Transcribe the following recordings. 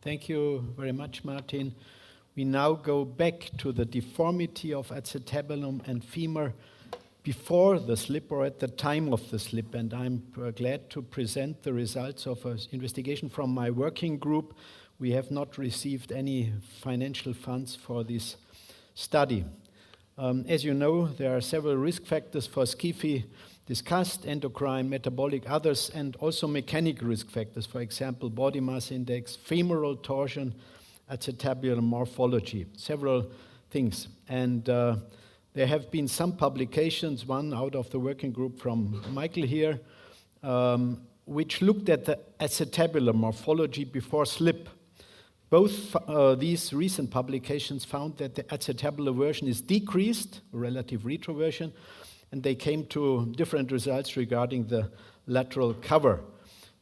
Thank you very much, Martin. We now go back to the deformity of acetabulum and femur before the slip or at the time of the slip, and I'm glad to present the results of an investigation from my working group. We have not received any financial funds for this study. As you know, there are several risk factors for SCFE discussed: endocrine, metabolic, others, and also mechanical risk factors, for example, body mass index, femoral torsion, acetabular morphology, several things. And there have been some publications, one out of the working group from Michael here, which looked at the acetabular morphology before slip. Both these recent publications found that the acetabular version is decreased, relative retroversion, and they came to different results regarding the lateral cover.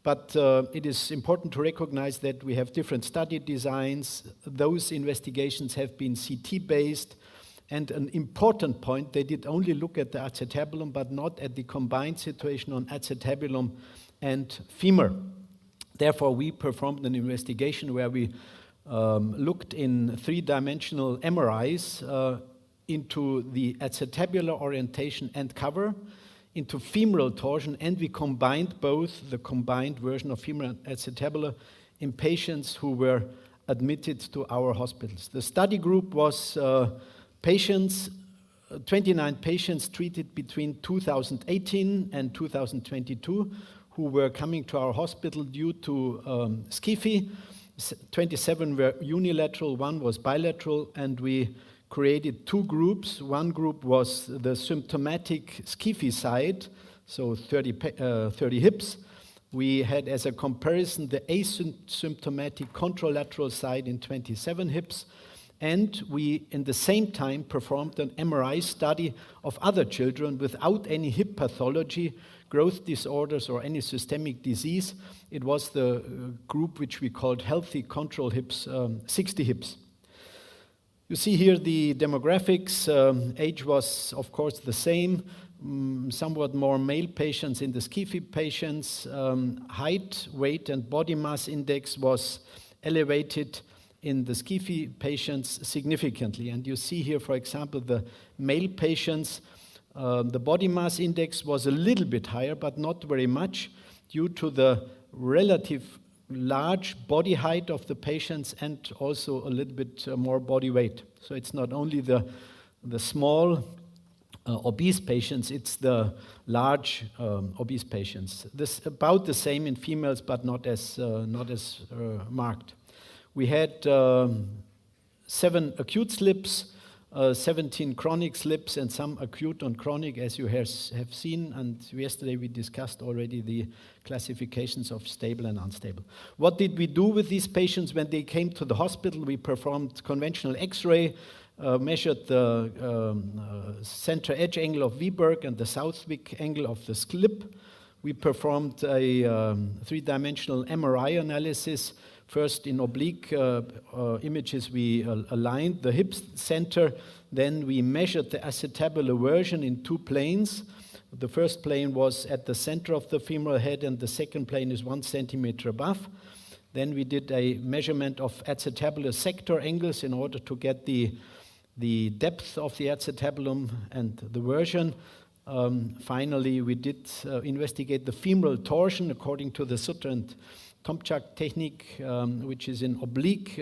But it is important to recognize that we have different study designs. Those investigations have been CT-based, and an important point, they did only look at the acetabulum, but not at the combined situation on acetabulum and femur. Therefore, we performed an investigation where we looked in three-dimensional MRIs into the acetabular orientation and cover, into femoral torsion, and we combined both, the combined version of femur and acetabular, in patients who were admitted to our hospitals. The study group was 29 patients treated between 2018 and 2022 who were coming to our hospital due to SCFE. 27 were unilateral, one was bilateral, and we created two groups. One group was the symptomatic SCFE side, so 30 hips. We had as a comparison the asymptomatic contralateral side in 27 hips. And we, in the same time, performed an MRI study of other children without any hip pathology, growth disorders, or any systemic disease. It was the group which we called healthy control hips, 60 hips. You see here the demographics. Age was, of course, the same. Somewhat more male patients in the SCFE patients. Height, weight, and body mass index was elevated in the SCFE patients significantly. And you see here, for example, the male patients, the body mass index was a little bit higher, but not very much, due to the relative large body height of the patients and also a little bit more body weight. So it's not only the small obese patients, it's the large obese patients. This about the same in females, but not as marked. We had 7 acute slips, 17 chronic slips, and some acute on chronic, as you have seen. And yesterday we discussed already the classifications of stable and unstable. What did we do with these patients when they came to the hospital? We performed conventional X-ray, measured the center edge angle of Viberg and the Southwick angle of the slip. We performed a three-dimensional MRI analysis. First, in oblique images, we aligned the hip center. Then we measured the acetabular version in 2 planes. The first plane was at the center of the femoral head, and the second plane is 1 centimeter above. Then we did a measurement of acetabular sector angles in order to get the depth of the acetabulum and the version. Finally, we did investigate the femoral torsion according to the Sutter and Tomczak technique, which is in oblique,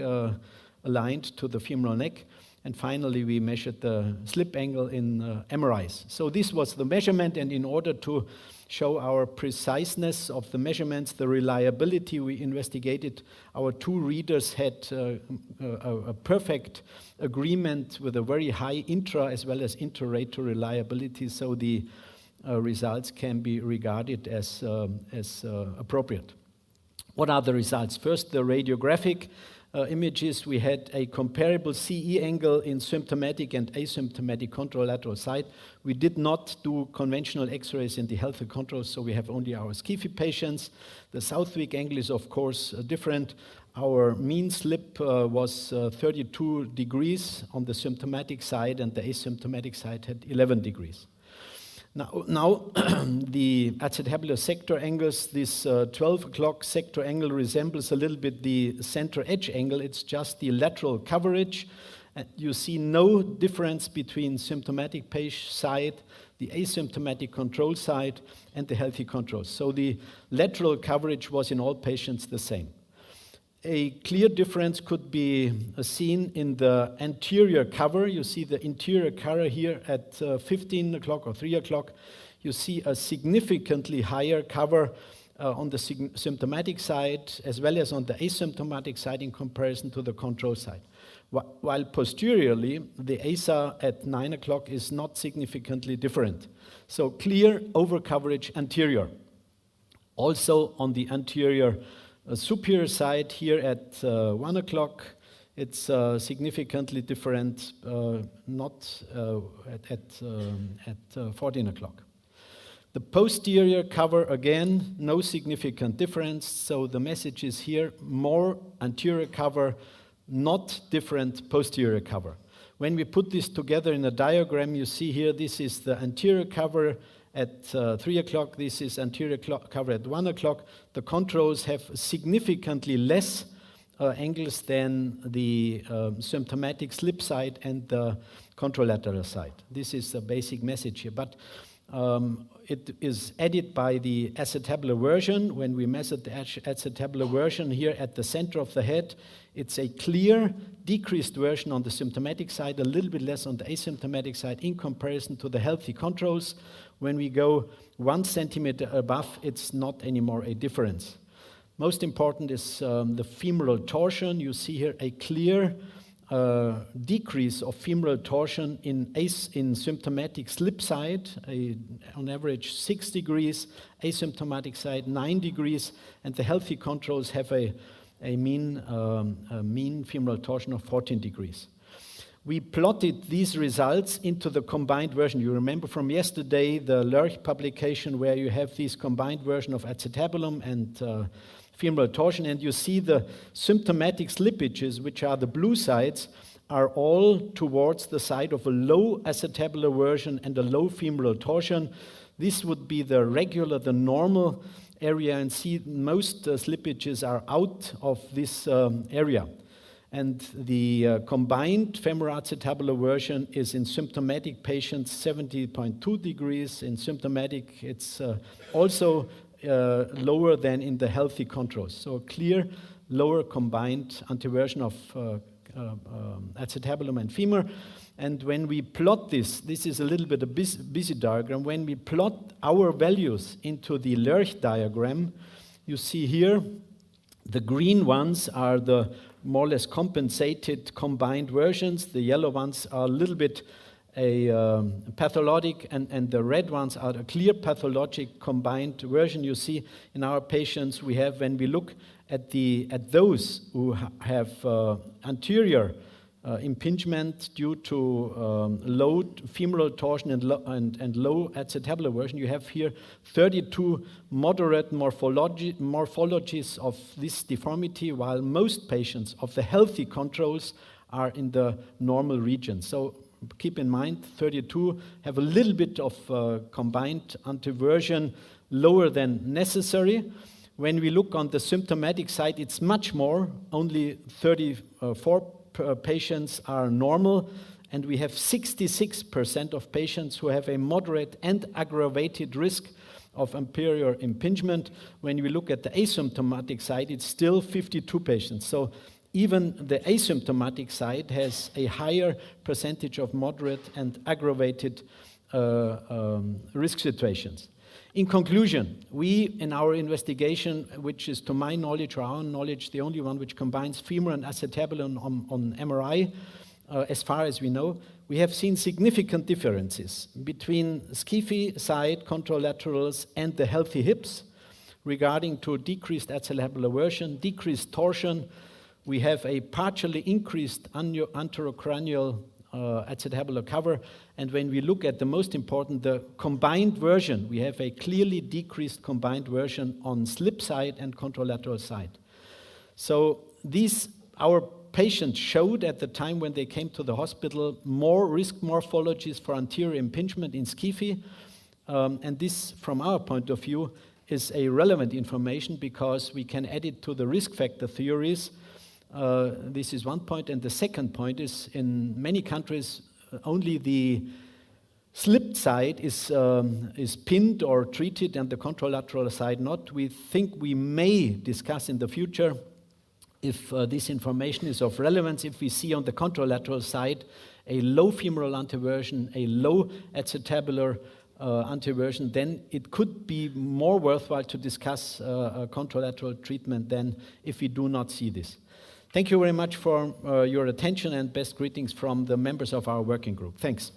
aligned to the femoral neck. And finally, we measured the slip angle in MRIs. So this was the measurement, and in order to show our preciseness of the measurements, the reliability, we investigated. Our 2 readers had a perfect agreement with a very high intra as well as inter-rater reliability, so the results can be regarded as appropriate. What are the results? First, the radiographic images. We had a comparable CE angle in symptomatic and asymptomatic contralateral side. We did not do conventional X-rays in the healthy control, so we have only our SCFE patients. The Southwick angle is, of course, different. Our mean slip was 32 degrees on the symptomatic side, and the asymptomatic side had 11 degrees. Now the acetabular sector angles, this 12 o'clock sector angle resembles a little bit the center edge angle. It's just the lateral coverage. You see no difference between symptomatic patient side, the asymptomatic control side, and the healthy control. So the lateral coverage was in all patients the same. A clear difference could be seen in the anterior cover. You see the interior cover here at 15 o'clock or 3 o'clock. You see a significantly higher cover on the symptomatic side as well as on the asymptomatic side in comparison to the control side. While posteriorly, the ASA at 9 o'clock is not significantly different. So clear overcoverage anterior. Also on the anterior superior side here at 1 o'clock, it's significantly different, not at 14 o'clock. The posterior cover, again, no significant difference. So the message is here, more anterior cover, not different posterior cover. When we put this together in a diagram, you see here, this is the anterior cover at 3 o'clock, this is anterior cover at 1 o'clock. The controls have significantly less angles than the symptomatic slip side and the contralateral side. This is the basic message here. But it is added by the acetabular version. When we measured the acetabular version here at the center of the head, it's a clear decreased version on the symptomatic side, a little bit less on the asymptomatic side in comparison to the healthy controls. When we go 1 centimeter above, it's not anymore a difference. Most important is the femoral torsion. You see here a clear decrease of femoral torsion in symptomatic slip side, on average 6 degrees, asymptomatic side 9 degrees, and the healthy controls have a mean femoral torsion of 14 degrees. We plotted these results into the combined version. You remember from yesterday the Lerch publication where you have this combined version of acetabulum and femoral torsion, and you see the symptomatic slippages, which are the blue sides, are all towards the side of a low acetabular version and a low femoral torsion. This would be the regular, the normal area, and see most slippages are out of this area. And the combined femoroacetabular version is in symptomatic patients 70.2 degrees. In symptomatic, it's also lower than in the healthy controls. So a clear lower combined anteversion of acetabulum and femur. And when we plot this is a little bit a busy diagram. When we plot our values into the Lerch diagram, you see here the green ones are the more or less compensated combined versions. The yellow ones are a little bit pathologic, and the red ones are a clear pathologic combined version. You see in our patients we have, when we look at those who have anterior impingement due to low femoral torsion and low acetabular version, you have here 32 moderate morphologies of this deformity, while most patients of the healthy controls are in the normal region. So keep in mind, 32 have a little bit of combined anteversion lower than necessary. When we look on the symptomatic side, it's much more. Only 34 patients are normal, and we have 66% of patients who have a moderate and aggravated risk of anterior impingement. When we look at the asymptomatic side, it's still 52 patients. So even the asymptomatic side has a higher percentage of moderate and aggravated risk situations. In conclusion, we, in our investigation, which is to my knowledge or our knowledge, the only one which combines femur and acetabulum on MRI, as far as we know, we have seen significant differences between SCFE side contralaterals and the healthy hips regarding to decreased acetabular version, decreased torsion. We have a partially increased anterocranial acetabular cover, and when we look at the most important, the combined version, we have a clearly decreased combined version on slip side and contralateral side. So these, our patients showed at the time when they came to the hospital more risk morphologies for anterior impingement in SCFE, And this, from our point of view, is a relevant information because we can add it to the risk factor theories. This is one point. And the second point is, in many countries, only the slipped side is pinned or treated and the contralateral side not. We think we may discuss in the future if this information is of relevance, if we see on the contralateral side a low femoral anteversion, a low acetabular anteversion, then it could be more worthwhile to discuss contralateral treatment than if we do not see this. Thank you very much for your attention, and best greetings from the members of our working group. Thanks.